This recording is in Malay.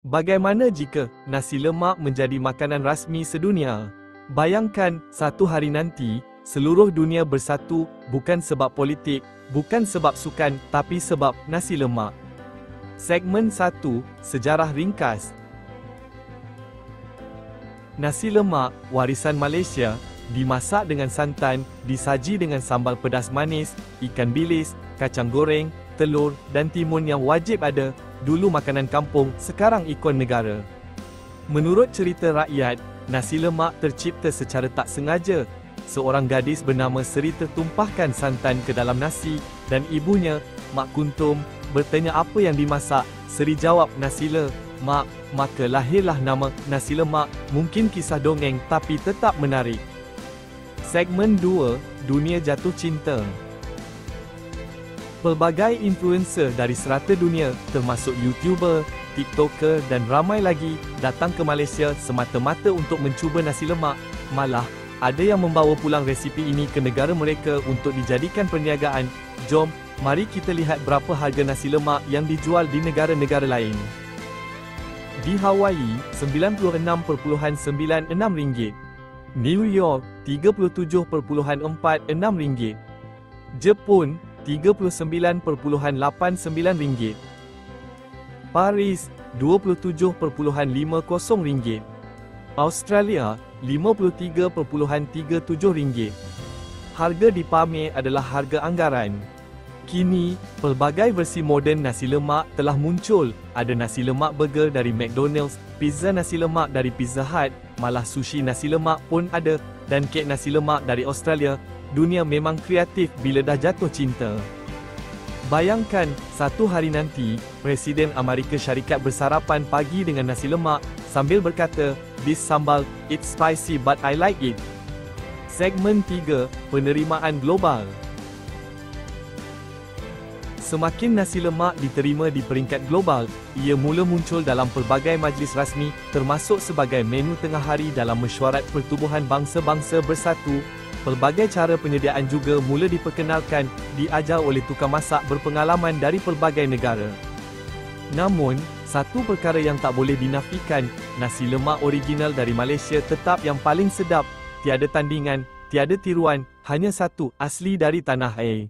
Bagaimana jika nasi lemak menjadi makanan rasmi sedunia? Bayangkan, satu hari nanti, seluruh dunia bersatu, bukan sebab politik, bukan sebab sukan, tapi sebab nasi lemak. Segmen 1, Sejarah Ringkas. Nasi lemak, warisan Malaysia, dimasak dengan santan, disaji dengan sambal pedas manis, ikan bilis, kacang goreng, telur, dan timun yang wajib ada. Dulu makanan kampung, sekarang ikon negara. Menurut cerita rakyat, nasi lemak tercipta secara tak sengaja. Seorang gadis bernama Seri tertumpahkan santan ke dalam nasi, dan ibunya, Mak Kuntum, bertanya apa yang dimasak. Seri jawab, nasi lemak. Maka lahirlah nama nasi lemak. Mungkin kisah dongeng, tapi tetap menarik. Segmen 2, Dunia Jatuh Cinta. Pelbagai influencer dari serata dunia, termasuk YouTuber, TikToker dan ramai lagi, datang ke Malaysia semata-mata untuk mencuba nasi lemak. Malah, ada yang membawa pulang resipi ini ke negara mereka untuk dijadikan perniagaan. Jom, mari kita lihat berapa harga nasi lemak yang dijual di negara-negara lain. Di Hawaii, RM96.96. New York, RM37.46. Jepun, RM39.89. Paris, RM27.50. Australia, RM53.37. Harga dipamer adalah harga anggaran. Kini, pelbagai versi moden nasi lemak telah muncul. Ada nasi lemak burger dari McDonald's, pizza nasi lemak dari Pizza Hut, malah sushi nasi lemak pun ada, dan kek nasi lemak dari Australia. Dunia memang kreatif bila dah jatuh cinta. Bayangkan, satu hari nanti, Presiden Amerika Syarikat bersarapan pagi dengan nasi lemak, sambil berkata, "This sambal, it's spicy but I like it." Segmen 3, Penerimaan Global. Semakin nasi lemak diterima di peringkat global, ia mula muncul dalam pelbagai majlis rasmi, termasuk sebagai menu tengah hari dalam Mesyuarat Pertubuhan Bangsa-Bangsa Bersatu. Pelbagai cara penyediaan juga mula diperkenalkan, diajar oleh tukang masak berpengalaman dari pelbagai negara. Namun, satu perkara yang tak boleh dinafikan, nasi lemak original dari Malaysia tetap yang paling sedap. Tiada tandingan, tiada tiruan, hanya satu, asli dari tanah air.